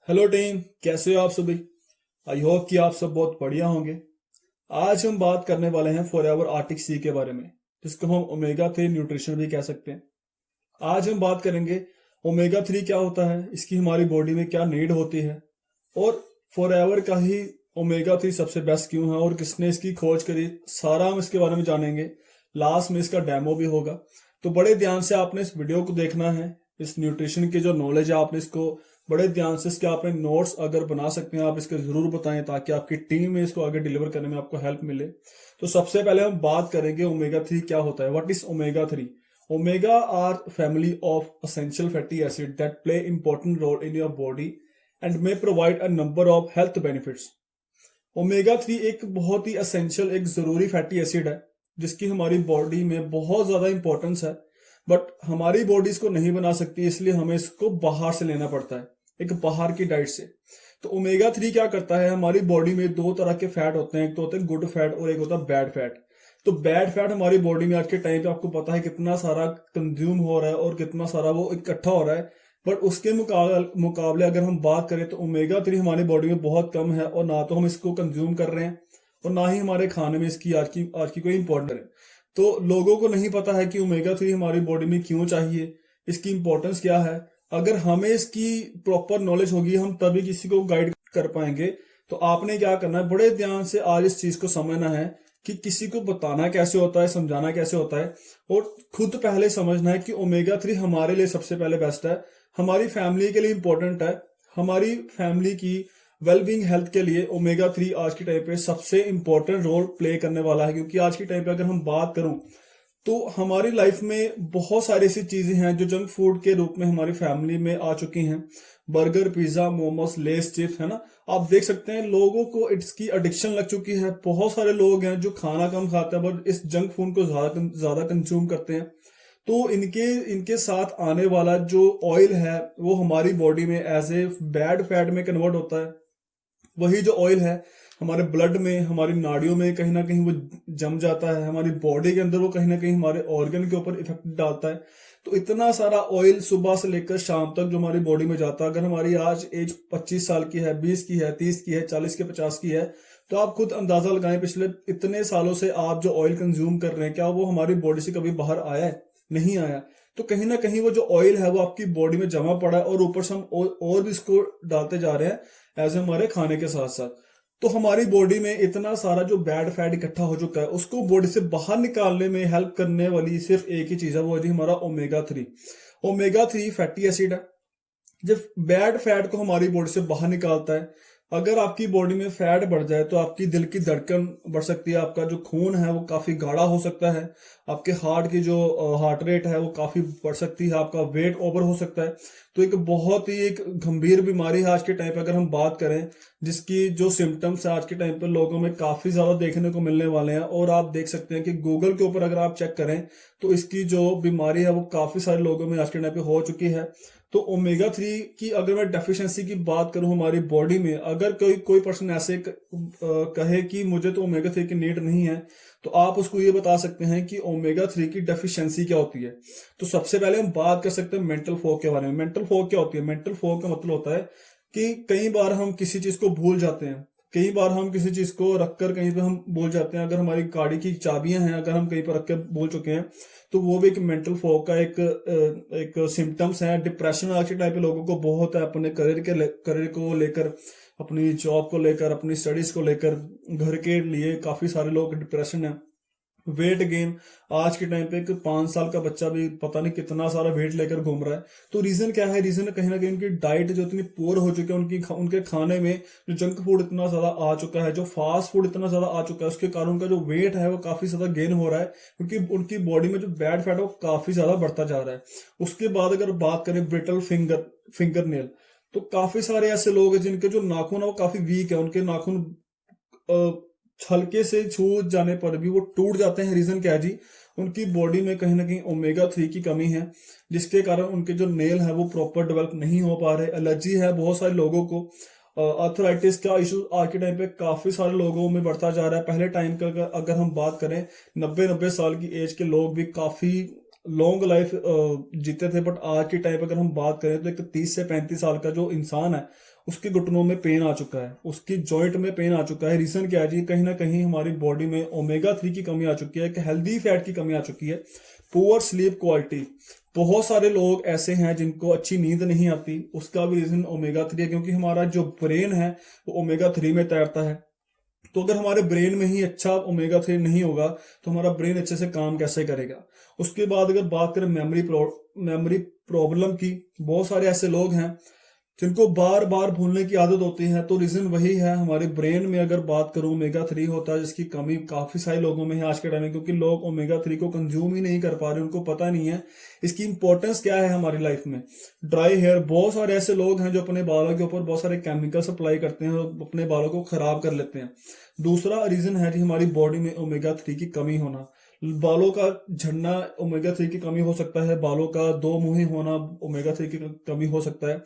Hello team, कैसे हो आप सभी। आई होप कि आप सब बहुत बढ़िया होंगे। आज हम बात करने वाले हैं फॉरएवर आर्टिक सी के बारे में, जिसको हम ओमेगा 3 न्यूट्रिशन भी कह सकते हैं। आज हम बात करेंगे ओमेगा 3 क्या होता है, इसकी हमारी बॉडी में क्या नीड होती है, और फॉरएवर का ही ओमेगा 3 सबसे बेस्ट क्यों है और किसने इसकी खोज करी, सारा हम इसके बारे में जानेंगे। लास्ट में इसका डेमो भी होगा। तो बड़े ध्यान से आपने इस वीडियो को देखना है। इस न्यूट्रिशन की जो नॉलेज है आपने इसको बड़े ध्यान से, इसके आपने नोट्स अगर बना सकते हैं आप इसके जरूर बताएं, ताकि आपकी टीम में इसको आगे डिलीवर करने में आपको हेल्प मिले। तो सबसे पहले हम बात करेंगे ओमेगा 3 क्या होता है। What is omega 3? Omega are family of essential fatty acid that play important role in your body and may provide a number of health benefits. Omega 3 एक बहुत ही असेंशियल, एक जरूरी फैटी एसिड है जिसकी हमारी बॉडी में बहुत ज्यादा इंपॉर्टेंस है, बट हमारी बॉडी इसको नहीं बना सकती, इसलिए हमें इसको बाहर से लेना पड़ता है, एक बाहर की डाइट से। तो ओमेगा 3 क्या करता है, हमारी बॉडी में दो तरह के फैट होते हैं, एक तो होते हैं गुड फैट और एक होता है बैड फैट। तो बैड फैट हमारी बॉडी में आज के टाइम पे आपको पता है कितना सारा कंज्यूम हो रहा है और कितना सारा वो इकट्ठा हो रहा है, बट उसके मुकाबले अगर हम बात करें तो ओमेगा 3 हमारी बॉडी में बहुत कम है, और ना तो हम इसको कंज्यूम कर रहे हैं और ना ही हमारे खाने में इसकी आज की कोई इंपॉर्टेंस है। तो लोगों को नहीं पता है कि ओमेगा 3 हमारी बॉडी में क्यों चाहिए, इसकी इंपॉर्टेंस क्या है। अगर हमें इसकी प्रॉपर नॉलेज होगी हम तभी किसी को गाइड कर पाएंगे। तो आपने क्या करना है, बड़े ध्यान से आज इस चीज को समझना है कि किसी को बताना कैसे होता है, समझाना कैसे होता है, और खुद पहले समझना है कि ओमेगा 3 हमारे लिए सबसे पहले बेस्ट है, हमारी फैमिली के लिए इंपॉर्टेंट है, हमारी फैमिली की वेलबींग हेल्थ के लिए ओमेगा 3 आज के टाइम पे सबसे इंपॉर्टेंट रोल प्ले करने वाला है। क्योंकि आज के टाइम पे अगर हम बात करूं तो हमारी लाइफ में बहुत सारी ऐसी चीजें हैं जो जंक फूड के रूप में हमारी फैमिली में आ चुकी हैं। Burger, pizza, momos, less, chips, है ना। आप देख सकते हैं लोगों को इसकी एडिक्शन लग चुकी है। बहुत सारे लोग हैं जो खाना कम खाते हैं बट इस जंक फूड को ज्यादा कंज्यूम करते हैं। तो इनके इनके साथ आने वाला जो ऑयल है वो हमारी बॉडी में एज ए बैड फैट में कन्वर्ट होता है। वही जो ऑयल है हमारे ब्लड में, हमारी नाड़ियों में कहीं ना कहीं वो जम जाता है, हमारी बॉडी के अंदर वो कहीं ना कहीं हमारे ऑर्गन के ऊपर इफेक्ट डालता है। तो इतना सारा ऑयल सुबह से लेकर शाम तक जो हमारी बॉडी में जाता है, अगर हमारी आज एज 25 साल की है, 20 की है, 30 की है, 40 की, 50 की है, तो आप खुद अंदाजा लगाएं पिछले इतने सालों से आप जो ऑयल कंज्यूम कर रहे हैं, क्या वो हमारी बॉडी से कभी बाहर आया है? नहीं आया। तो कहीं ना कहीं वो जो ऑयल है वो आपकी बॉडी में जमा पड़ा है, और ऊपर से हम और भी इसको डालते जा रहे हैं एज हमारे खाने के साथ साथ। तो हमारी बॉडी में इतना सारा जो बैड फैट इकट्ठा हो चुका है, उसको बॉडी से बाहर निकालने में हेल्प करने वाली सिर्फ एक ही चीज है, वो है जी हमारा ओमेगा 3। ओमेगा 3 फैटी एसिड है जब बैड फैट को हमारी बॉडी से बाहर निकालता है। अगर आपकी बॉडी में फैट बढ़ जाए तो आपकी दिल की धड़कन बढ़ सकती है, आपका जो खून है वो काफी गाढ़ा हो सकता है, आपके हार्ट की जो हार्ट रेट है वो काफी बढ़ सकती है, आपका वेट ओवर हो सकता है। तो एक बहुत ही एक गंभीर बीमारी है आज के टाइम पे अगर हम बात करें, जिसकी जो सिम्टम्स है आज के टाइम पे लोगों में काफी ज्यादा देखने को मिलने वाले हैं। और आप देख सकते हैं कि गूगल के ऊपर अगर आप चेक करें तो इसकी जो बीमारी है वो काफी सारे लोगों में आज के टाइम पे हो चुकी है। तो ओमेगा 3 की अगर मैं डेफिशिएंसी की बात करूं हमारी बॉडी में, अगर कोई कोई पर्सन ऐसे कहे कि मुझे तो ओमेगा 3 की नीड नहीं है, तो आप उसको ये बता सकते हैं कि ओमेगा 3 की डेफिशिएंसी क्या होती है। तो सबसे पहले हम बात कर सकते हैं मेंटल फॉग के बारे में। मेंटल फॉग क्या होती है? मेंटल फॉग का मतलब होता है कि कई बार हम किसी चीज को भूल जाते हैं, कई बार हम किसी चीज को रखकर कहीं पे हम भूल जाते हैं। अगर हमारी गाड़ी की चाबियां हैं, अगर हम कहीं पर रख कर भूल चुके हैं, तो वो भी एक मेंटल फॉग का एक सिम्टम्स है। डिप्रेशन आज के टाइप के लोगों को बहुत है, अपने करियर को लेकर, अपनी जॉब को लेकर, अपनी स्टडीज को लेकर, घर के लिए काफी सारे लोग डिप्रेशन है। वेट गेन, आज के टाइम पे एक 5 साल का बच्चा भी पता नहीं कितना सारा वेट लेकर घूम रहा है। तो रीजन क्या है? रीजन कहीं ना कहीं उनकी डाइट जो इतनी पुअर हो चुकी है, उनके खाने में जो जंक फूड इतना ज्यादा आ चुका है, जो फास्ट फूड इतना ज्यादा आ चुका है, उसके कारण उनका जो वेट है वो काफी ज्यादा गेन हो रहा है, क्योंकि उनकी बॉडी में जो बैड फैट है वो काफी ज्यादा बढ़ता जा रहा है। उसके बाद अगर बात करें ब्रिटल फिंगर नेल, तो काफी सारे ऐसे लोग हैं जिनके जो नाखून है वो काफी वीक है, उनके नाखून हल्के से छू जाने पर भी वो टूट जाते हैं। रीजन क्या है जी? उनकी बॉडी में कहीं ना कहीं ओमेगा 3 की कमी है, जिसके कारण उनके जो नेल है वो प्रॉपर डेवलप नहीं हो पा रहे। एलर्जी है बहुत सारे लोगों को, आर्थराइटिस का इशू आज के टाइम पे काफी सारे लोगों में बढ़ता जा रहा है। पहले टाइम का अगर हम बात करें, 90 साल की एज के लोग भी काफी लॉन्ग लाइफ जीते थे, बट आज के टाइम पे अगर हम बात करें तो एक 30 से 35 साल का जो इंसान है उसके घुटनों में पेन आ चुका है, उसकी जॉइंट में पेन आ चुका है। रीजन क्या है जी? कहीं ना कहीं हमारी बॉडी में ओमेगा 3 की कमी आ चुकी है, हेल्दी फैट की कमी आ चुकी है, पुअर स्लीप क्वालिटी। बहुत सारे लोग ऐसे हैं जिनको अच्छी नींद नहीं आती, उसका भी रीजन ओमेगा 3 है, क्योंकि हमारा जो ब्रेन है वो ओमेगा 3 में तैरता है। तो अगर हमारे ब्रेन में ही अच्छा ओमेगा 3 नहीं होगा तो हमारा ब्रेन अच्छे से काम कैसे करेगा? उसके बाद अगर बात करें मेमोरी प्रॉब्लम की, बहुत सारे ऐसे लोग हैं जिनको बार बार भूलने की आदत होती है। तो रीजन वही है, हमारे ब्रेन में अगर बात करूं ओमेगा 3 होता है, जिसकी कमी काफी सारे लोगों में है आज के टाइम में, क्योंकि लोग ओमेगा 3 को कंज्यूम ही नहीं कर पा रहे, उनको पता नहीं है इसकी इंपॉर्टेंस क्या है हमारी लाइफ में। ड्राई हेयर, बहुत सारे ऐसे लोग हैं जो अपने बालों के ऊपर बहुत सारे केमिकल्स अप्लाई करते हैं और अपने बालों को खराब कर लेते हैं। दूसरा रीजन है जी हमारी बॉडी में ओमेगा 3 की कमी होना। बालों का झड़ना ओमेगा 3 की कमी हो सकता है, बालों का दो मुंही होना ओमेगा 3 की कमी हो सकता है,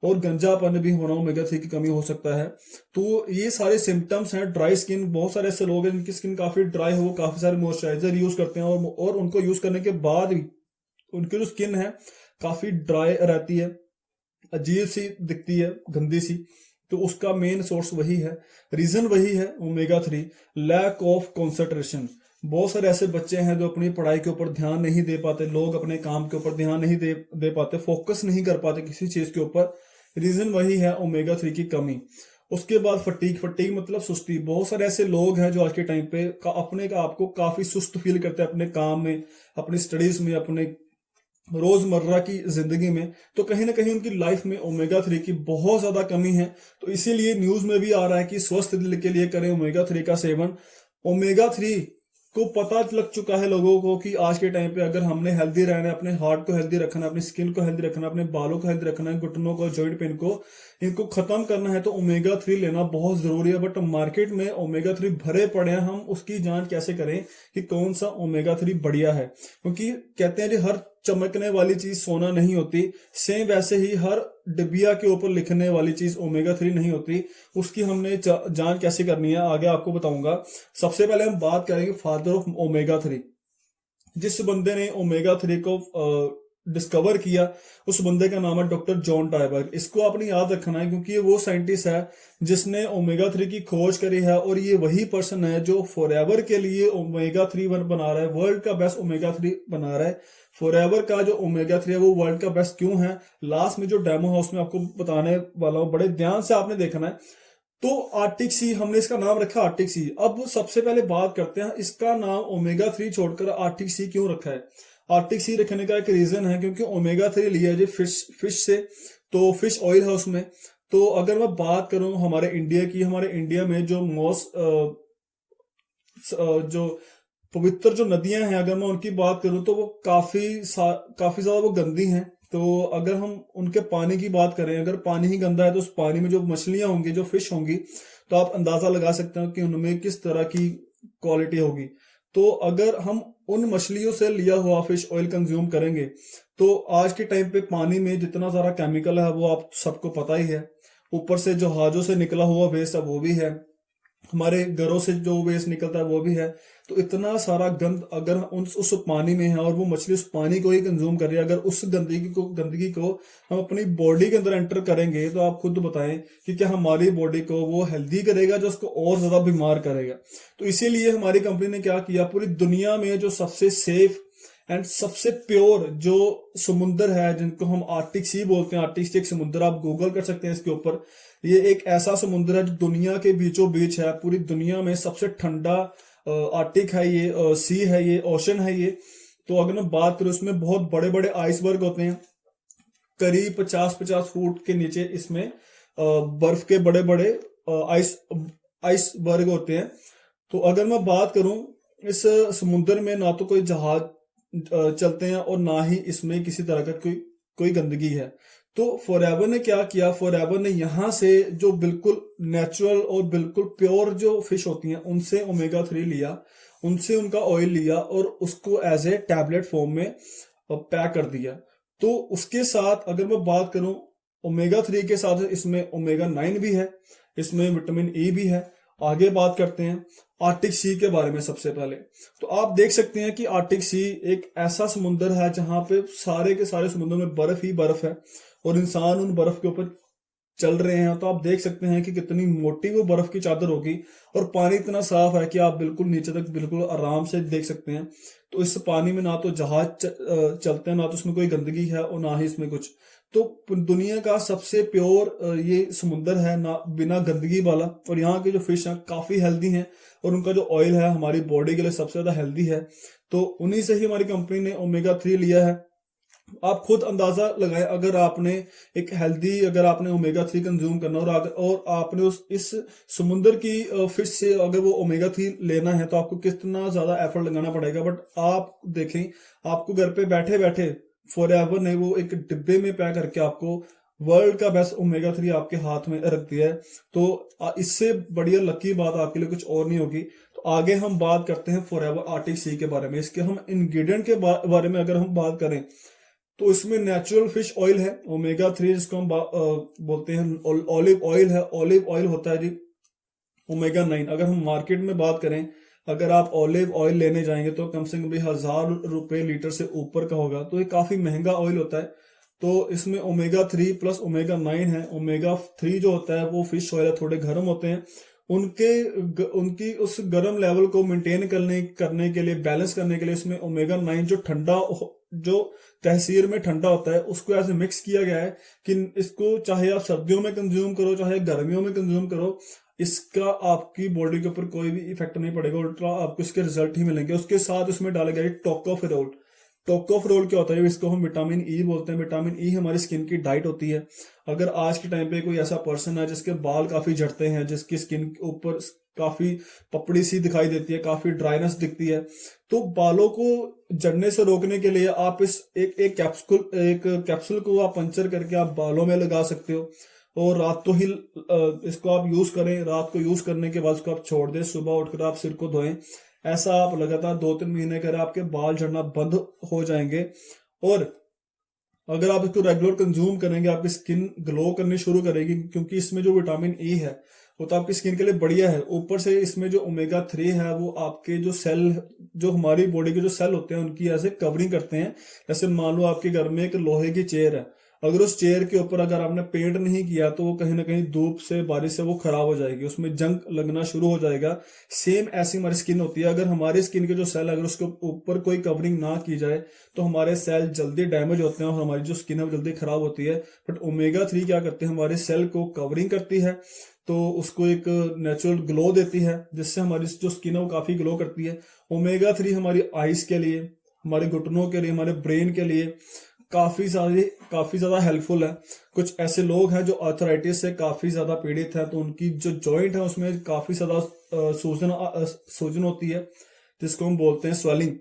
और गंजापन भी होना ओमेगा 3 की कमी हो सकता है। तो ये सारे सिम्टम्स हैं। ड्राई स्किन, बहुत सारे ऐसे लोग हैं जिनकी स्किन काफी ड्राई हो, काफी सारे मॉइस्चराइजर यूज करते हैं और उनको यूज करने के बाद भी उनकी जो स्किन है काफी ड्राई रहती है, अजीब सी दिखती है, गंदी सी। तो उसका मेन सोर्स वही है, रीजन वही है ओमेगा 3, लैक ऑफ कंसंट्रेशन। बहुत सारे ऐसे बच्चे हैं जो अपनी पढ़ाई के ऊपर ध्यान नहीं दे पाते, लोग अपने काम के ऊपर ध्यान नहीं दे पाते, फोकस नहीं कर पाते किसी चीज के ऊपर। रीजन वही है ओमेगा 3 की कमी। उसके बाद फटीग मतलब सुस्ती। बहुत सारे ऐसे लोग हैं जो आज के टाइम पे अपने आप को काफी सुस्त फील करते हैं अपने काम में, अपनी स्टडीज में, अपने रोजमर्रा की जिंदगी में। तो कहीं ना कहीं उनकी लाइफ में ओमेगा 3 की बहुत ज्यादा कमी है। तो इसीलिए न्यूज में भी आ रहा है कि स्वस्थ दिल के लिए करें ओमेगा 3 का सेवन। ओमेगा 3 को पता लग चुका है लोगों को कि आज के टाइम पे अगर हमने हेल्दी रहना है, अपने हार्ट को हेल्दी रखना है, अपनी स्किन को हेल्दी रखना है, अपने बालों को हेल्दी रखना है, घुटनों को, जॉइंट पेन को, इनको खत्म करना है, तो ओमेगा 3 लेना बहुत जरूरी है। बट मार्केट में ओमेगा 3 भरे पड़े हैं, हम उसकी जांच कैसे करें कि कौन सा ओमेगा 3 बढ़िया है? क्योंकि कहते हैं कि हर चमकने वाली चीज सोना नहीं होती, सेम वैसे ही हर डिबिया के ऊपर लिखने वाली चीज ओमेगा 3 नहीं होती। उसकी हमने जांच कैसे करनी है आगे आपको बताऊंगा। सबसे पहले हम बात करेंगे फादर ऑफ ओमेगा 3। जिस बंदे ने ओमेगा 3 को डिस्कवर किया उस बंदे का नाम है डॉक्टर जॉन टाइबर। इसको आपने याद रखना है क्योंकि ये वो साइंटिस्ट है जिसने ओमेगा 3 की खोज करी है, और ये वही पर्सन है जो फॉरएवर के लिए ओमेगा 3 बना रहा है, वर्ल्ड का बेस्ट ओमेगा 3 बना रहा है। फॉरएवर का जो ओमेगा 3 है वो वर्ल्ड का बेस्ट क्यों है, लास्ट में जो डेमो हाउस में आपको बताने वाला हूं, बड़े ध्यान से आपने देखना है। तो आर्टिक सी, हमने इसका नाम रखा आर्टिक सी। अब सबसे पहले बात करते हैं इसका नाम ओमेगा 3 छोड़कर आर्टिक सी क्यों रखा है। आर्टिक सी रखने का एक रीजन है क्योंकि ओमेगा 3 लिया है जी फिश से, तो फिश ऑयल है उसमें। तो अगर मैं बात करूं हमारे इंडिया की, हमारे इंडिया में जो जो पवित्र जो नदियां हैं, अगर मैं उनकी बात करूं तो वो काफी ज्यादा वो गंदी हैं। तो अगर हम उनके पानी की बात करें, अगर पानी ही गंदा है तो उस पानी में जो मछलियां होंगी, जो फिश होंगी, तो आप अंदाजा लगा सकते हो कि उनमें किस तरह की क्वालिटी होगी। तो अगर हम उन मछलियों से लिया हुआ फिश ऑयल कंज्यूम करेंगे तो आज के टाइम पे पानी में जितना सारा केमिकल है वो आप सबको पता ही है। ऊपर से जहाजों से निकला हुआ वेस्ट है वो भी है, हमारे घरों से जो वेस्ट निकलता है वो भी है। तो इतना सारा गंद अगर उस पानी में है और वो मछली उस पानी को ही कंज्यूम कर रही है, अगर उस गंदगी को हम अपनी बॉडी के अंदर एंटर करेंगे तो आप खुद बताएं कि क्या हमारी बॉडी को वो हेल्दी करेगा जो उसको और ज्यादा बीमार करेगा। तो इसीलिए हमारी कंपनी ने क्या किया, पूरी दुनिया में जो सबसे सेफ एंड सबसे प्योर जो समुद्र है, जिनको हम आर्टिक सी बोलते हैं, आर्टिक सी एक समुद्र, आप गूगल कर सकते हैं इसके ऊपर। ये एक ऐसा समुद्र है जो दुनिया के बीचों बीच है, पूरी दुनिया में सबसे ठंडा आर्टिक है ये, सी है ये, ओशन है ये। तो अगर मैं बात करूं इसमें बहुत बड़े बड़े आइसबर्ग होते हैं, करीब 50-50 फुट के नीचे इसमें बर्फ के बड़े बड़े आइसबर्ग होते हैं। तो अगर मैं बात करूं इस समुद्र में ना तो कोई जहाज चलते हैं और ना ही इसमें किसी तरह का कोई गंदगी है। तो फॉरएवर ने क्या किया, फॉरएवर ने यहां से जो बिल्कुल नेचुरल और बिल्कुल प्योर जो फिश होती हैं उनसे ओमेगा 3 लिया, उनसे उनका ऑयल लिया और उसको एज ए टैबलेट फॉर्म में पैक कर दिया। तो उसके साथ अगर मैं बात करूं ओमेगा 3 के साथ इसमें ओमेगा 9 भी है, इसमें विटामिन ई भी है, आगे बात करते हैं आर्टिक सी के बारे में। सबसे पहले तो आप देख सकते हैं कि आर्टिक सी एक ऐसा समुंदर है जहां पे सारे के सारे समुद्र में बर्फ ही बर्फ है और इंसान उन बर्फ के ऊपर चल रहे हैं। तो आप देख सकते हैं कि कितनी मोटी वो बर्फ की चादर होगी और पानी इतना साफ है कि आप बिल्कुल नीचे तक बिल्कुल आराम से देख सकते हैं। तो इस पानी में ना तो जहाज चलते हैं, ना तो उसमें कोई गंदगी है और ना ही इसमें कुछ। तो दुनिया का सबसे प्योर ये समुंदर है ना, बिना गंदगी वाला। और यहाँ के जो फिश हैं काफी हेल्दी हैं और उनका जो ऑयल है हमारी बॉडी के लिए सबसे ज्यादा हेल्दी है। तो उन्हीं से ही हमारी कंपनी ने ओमेगा 3 लिया है। आप खुद अंदाजा लगाएं, अगर आपने एक हेल्दी, अगर आपने ओमेगा 3 कंज्यूम करना और आपने उस इस समुंदर की फिश से अगर वो ओमेगा 3 लेना है तो आपको कितना ज्यादा एफर्ट लगाना पड़ेगा। बट आप देखें, आपको घर पे बैठे बैठे फॉर एवर ने वो एक डिब्बे में पैक करके आपको वर्ल्ड का बेस्ट ओमेगा 3 आपके हाथ में रख दिया है। तो इससे बढ़िया लकी बात आपके लिए कुछ और नहीं होगी। तो आगे हम बात करते हैं फॉर एवर आर्टिक सी के बारे में। इसके हम इंग्रेडिएंट के बारे में अगर हम बात करें तो इसमें नेचुरल फिश ऑयल है, ओमेगा 3 जिसको हम बोलते हैं, ऑलिव ऑयल है, ऑलिव ऑयल होता है जी ओमेगा 9। अगर हम मार्केट में बात करें, अगर आप ऑलिव ऑयल लेने जाएंगे तो कम से कम भी 1000 रुपए लीटर से ऊपर का होगा। तो ये काफी महंगा ऑयल होता है। तो इसमें ओमेगा 3 प्लस ओमेगा 9 है। ओमेगा 3 जो होता है वो फिश ऑयल है, थोड़े गर्म होते हैं। उनकी उस गर्म लेवल को मेंटेन करने के लिए, बैलेंस करने के लिए इसमें ओमेगा 9 जो जो तहसीर में ठंडा होता है उसको ऐसे मिक्स किया गया है कि इसको चाहे आप सर्दियों में कंज्यूम करो चाहे गर्मियों में कंज्यूम करो, इसका आपकी बॉडी के ऊपर कोई भी इफेक्ट नहीं पड़ेगा, उल्टा आपको इसके रिजल्ट ही मिलेंगे। उसके साथ उसमें डाला गया है टोकोफेरोल। टोकोफेरोल क्या होता है? इसको हम विटामिन ई बोलते हैं। विटामिन ई हमारी स्किन की डाइट होती है। अगर आज के टाइम पे कोई ऐसा पर्सन है जिसके बाल काफी झड़ते हैं, जिसकी स्किन के ऊपर काफी पपड़ी सी दिखाई देती है, काफी ड्राइनेस दिखती है, तो बालों को झड़ने से रोकने के लिए आप इस एक कैप्सूल को आप पंचर करके आप बालों में लगा सकते हो और रात को ही इसको आप यूज करें। रात को यूज करने के बाद इसको आप छोड़ दें, सुबह उठकर आप सिर को धोएं। ऐसा आप लगातार 2-3 महीने करें, आपके बाल झड़ना बंद हो जाएंगे। और अगर आप इसको रेगुलर कंज्यूम करेंगे आपकी स्किन ग्लो करनी शुरू करेगी, क्योंकि इसमें जो विटामिन ई है वो तो आपकी स्किन के लिए बढ़िया है। ऊपर से इसमें जो ओमेगा 3 है वो आपके जो सेल, जो हमारी बॉडी के जो सेल होते हैं उनकी ऐसे कवरिंग करते हैं। जैसे मान लो आपके घर में एक लोहे की चेयर है, अगर उस चेयर के ऊपर अगर आपने पेंट नहीं किया तो वो कहीं ना कहीं धूप से, बारिश से वो खराब हो जाएगी, उसमें जंग लगना शुरू हो जाएगा। सेम ऐसी हमारी स्किन होती है। अगर हमारी स्किन के जो सेल, अगर उसके ऊपर कोई कवरिंग ना की जाए तो हमारे सेल जल्दी डैमेज होते हैं और हमारी जो स्किन है वो जल्दी खराब होती है। बट ओमेगा 3 क्या करते हैं? हमारे सेल को कवरिंग करती है, तो उसको एक नेचुरल ग्लो देती है, जिससे हमारी जो स्किन है वो काफी ग्लो करती है। ओमेगा 3 हमारी आईज के लिए, हमारे घुटनों के लिए, हमारे ब्रेन के लिए काफी ज्यादा हेल्पफुल है। कुछ ऐसे लोग हैं जो आर्थराइटिस से काफी ज्यादा पीड़ित है, तो उनकी जो जॉइंट है उसमें काफी ज्यादा सूजन होती है, जिसको हम बोलते हैं स्वेलिंग।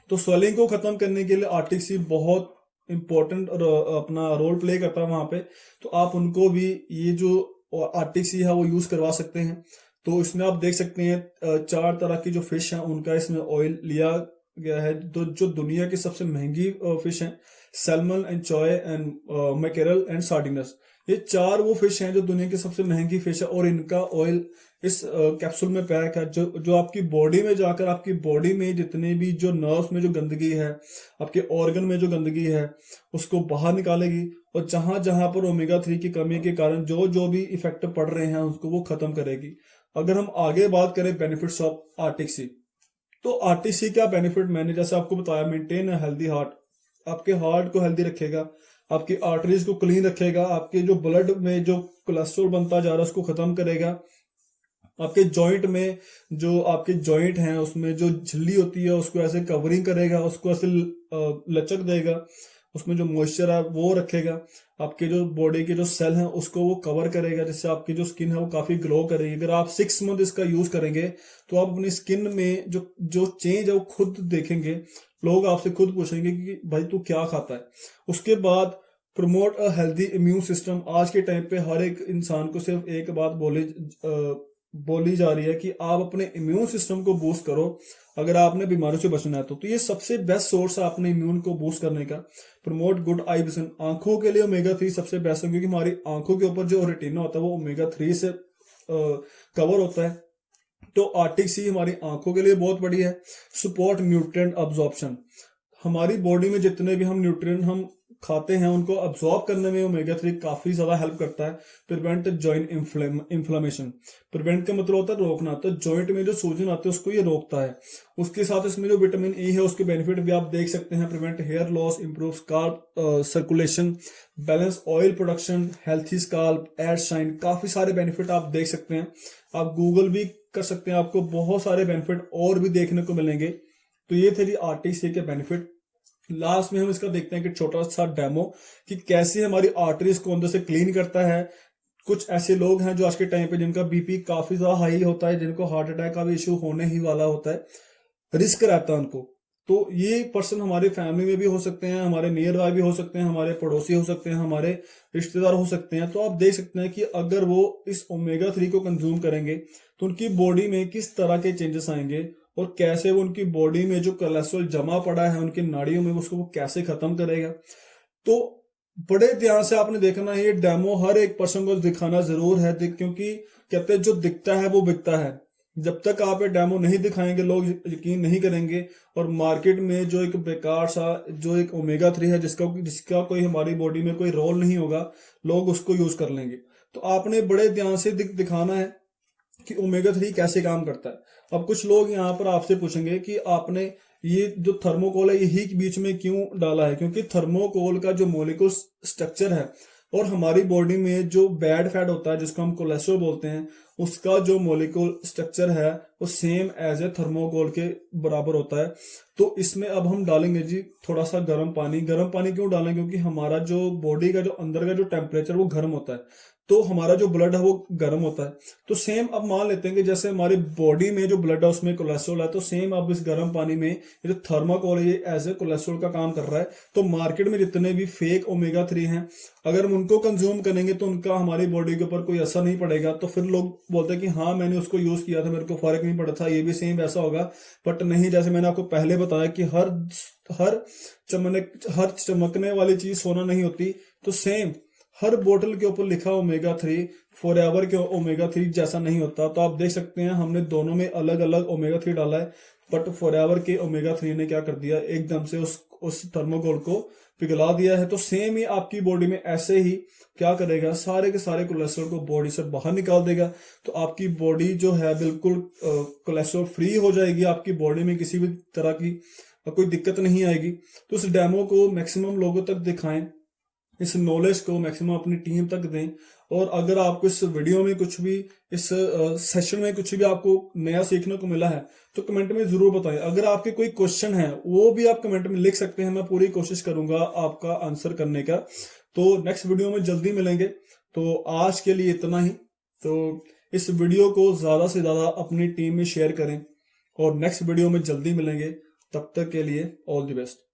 तो स्वेलिंग को खत्म करने के लिए आर्टिक सी बहुत इंपॉर्टेंट अपना रोल प्ले करता है वहां पे। तो आप उनको भी ये जो आर्टिक सी है वो यूज करवा सकते हैं। तो इसमें आप देख सकते हैं 4 तरह की जो फिश है उनका इसमें ऑयल लिया गया है। तो जो दुनिया की सबसे महंगी फिश है, salmon and choy and mackerel and sardines, ये 4 वो फिश हैं जो दुनिया की सबसे महंगी फिश है। और इनका ऑयल इस कैप्सूल में पैक है, जो आपकी बॉडी में जाकर आपकी बॉडी में जितने भी जो नर्व्स में जो गंदगी है, आपके ऑर्गन में जो गंदगी है, उसको बाहर निकालेगी। और जहां जहां पर ओमेगा 3 की कमी के कारण जो जो भी इफेक्ट पड़ रहे हैं उसको वो खत्म करेगी। अगर हम आगे बात करें बेनिफिट्स ऑफ आर्टिक सी, तो आर्टिक सी क्या बेनिफिट, मैंने जैसे आपको बताया, मेंटेन अ हेल्दी हार्ट, आपके हार्ट को हेल्दी रखेगा, आपकी आर्टरीज को क्लीन रखेगा, आपके जो ब्लड में जो कोलेस्ट्रॉल बनता जा रहा है उसको खत्म करेगा, आपके जॉइंट में जो आपके जॉइंट हैं उसमें जो झिल्ली होती है उसको ऐसे कवरिंग करेगा, उसको ऐसे लचक देगा, उसमें जो मॉइस्चर है वो रखेगा, आपके जो बॉडी के जो सेल हैं उसको वो कवर करेगा, जिससे आपकी जो स्किन है वो काफी ग्लो करेगी। अगर आप 6 मंथ इसका यूज करेंगे तो आप अपनी स्किन में जो चेंज है वो खुद देखेंगे। लोग आपसे खुद पूछेंगे कि भाई तू क्या खाता है। उसके बाद promote a healthy immune system. आज के टाइम पे हर एक इंसान को सिर्फ एक बात बोली जा रही है कि आप अपने इम्यून सिस्टम को बूस्ट करो अगर आपने बीमारियों से बचना है। तो ये सबसे बेस्ट सोर्स है अपने इम्यून को बूस्ट करने का। Promote good eye vision. आंखों के लिए ओमेगा 3 सबसे बेस्ट है, क्योंकि हमारी आंखों के ऊपर जो रेटिना होता है वो ओमेगा 3 से कवर होता है। तो आर्टिक सी हमारी आंखों के लिए बहुत बढ़िया है। सपोर्ट न्यूट्रिएंट अब्जॉर्प्शन, हमारी बॉडी में जितने भी हम न्यूट्रिएंट हम खाते हैं उनको अब्सॉर्ब करने में ओमेगा 3 काफी ज्यादा हेल्प करता है। प्रिवेंट जॉइंट इन्फ्लेमेशन, प्रिवेंट का मतलब होता है रोकना, तो जॉइंट में जो सूजन आती है उसको ये रोकता है। उसके साथ इसमें जो विटामिन ई है उसके बेनिफिट भी आप देख सकते हैं। Prevent hair loss, improve scalp circulation, balance oil production, healthy scalp, add shine, काफी सारे बेनिफिट आप देख सकते हैं। आप गूगल भी कर सकते हैं, आपको बहुत सारे बेनिफिट और भी देखने को मिलेंगे। तो ये थे जी आरटीसी के बेनिफिट। लास्ट में हम इसका देखते हैं कि छोटा सा डेमो कि कैसे हमारी आर्टरीज को अंदर से क्लीन करता है। कुछ ऐसे लोग हैं जो आज के टाइम पे जिनका बीपी काफी ज्यादा हाई होता है, जिनको हार्ट अटैक का भी इश्यू होने ही वाला होता है, रिस्क रहता है उनको। तो ये पर्सन हमारे फैमिली में भी हो सकते हैं, हमारे नियर बाय भी हो सकते हैं, हमारे पड़ोसी हो सकते हैं, हमारे रिश्तेदार हो सकते हैं। तो आप देख सकते हैं कि अगर वो इस ओमेगा 3 को कंज्यूम करेंगे तो उनकी बॉडी में किस तरह के चेंजेस आएंगे और कैसे वो उनकी बॉडी में जो कोलेस्ट्रॉल जमा पड़ा है उनकी नाड़ियों में उसको वो कैसे खत्म करेगा। तो बड़े ध्यान से आपने देखना है, ये डेमो हर एक पर्सन को दिखाना जरूर है, क्योंकि कहते हैं जो दिखता है वो बिकता है। जब तक आप ये डेमो नहीं दिखाएंगे लोग यकीन नहीं करेंगे। और मार्केट में जो एक बेकार सा जो एक ओमेगा 3 है जिसका कोई हमारी बॉडी में कोई रोल नहीं होगा, लोग उसको यूज कर लेंगे। तो आपने बड़े ध्यान से दिखाना है कि ओमेगा 3 कैसे काम करता है। अब कुछ लोग यहाँ पर आपसे पूछेंगे कि आपने ये जो थर्मोकोल है यही बीच में क्यों डाला है, क्योंकि थर्मोकोल का जो मोलिकुलर स्ट्रक्चर है और हमारी बॉडी में जो बैड फैट होता है जिसको हम कोलेस्ट्रॉल बोलते हैं, उसका जो मोलिकुलर स्ट्रक्चर है वो सेम एज ए थर्मोकोल के बराबर होता है। तो इसमें अब हम डालेंगे जी थोड़ा सा गर्म पानी। गर्म पानी क्यों डालें, क्योंकि हमारा जो बॉडी का जो अंदर का जो टेम्परेचर वो गर्म होता है, तो हमारा जो ब्लड है वो गर्म होता है। तो सेम अब मान लेते हैं कि जैसे हमारी बॉडी में जो ब्लड है उसमें कोलेस्ट्रॉल है, तो सेम अब इस गर्म पानी में ये जो थर्माकोल है ये एज ए कोलेस्ट्रॉल का काम कर रहा है। तो मार्केट में जितने भी फेक ओमेगा 3 हैं, अगर हम उनको कंज्यूम करेंगे तो उनका हमारी बॉडी के ऊपर कोई असर नहीं पड़ेगा। तो फिर लोग बोलते हैं कि हाँ मैंने उसको यूज किया था, मेरे को फर्क नहीं पड़ा था, ये भी सेम ऐसा होगा। बट नहीं, जैसे मैंने आपको पहले बताया कि हर चमकने वाली चीज सोना नहीं होती। तो सेम हर बोतल के ऊपर लिखा ओमेगा 3 फॉरएवर के ओमेगा 3 जैसा नहीं होता। तो आप देख सकते हैं हमने दोनों में अलग अलग ओमेगा 3 डाला है, बट फॉरएवर के ओमेगा 3 ने क्या कर दिया, एकदम से उस थर्मोकोल को पिघला दिया है। तो सेम ही आपकी बॉडी में ऐसे ही क्या करेगा, सारे के सारे कोलेस्ट्रॉल को बॉडी से बाहर निकाल देगा। तो आपकी बॉडी जो है बिल्कुल कोलेस्ट्रॉल फ्री हो जाएगी, आपकी बॉडी में किसी भी तरह की कोई दिक्कत नहीं आएगी। तो इस डेमो को मैक्सिमम लोगों तक दिखाएं, इस नॉलेज को मैक्सिमम अपनी टीम तक दें। और अगर आपको इस वीडियो में कुछ भी, इस सेशन में कुछ भी आपको नया सीखने को मिला है तो कमेंट में जरूर बताएं। अगर आपके कोई क्वेश्चन है वो भी आप कमेंट में लिख सकते हैं, मैं पूरी कोशिश करूंगा आपका आंसर करने का। तो नेक्स्ट वीडियो में जल्दी मिलेंगे। तो आज के लिए इतना ही। तो इस वीडियो को ज्यादा से ज्यादा अपनी टीम में शेयर करें और नेक्स्ट वीडियो में जल्दी मिलेंगे। तब तक के लिए ऑल द बेस्ट।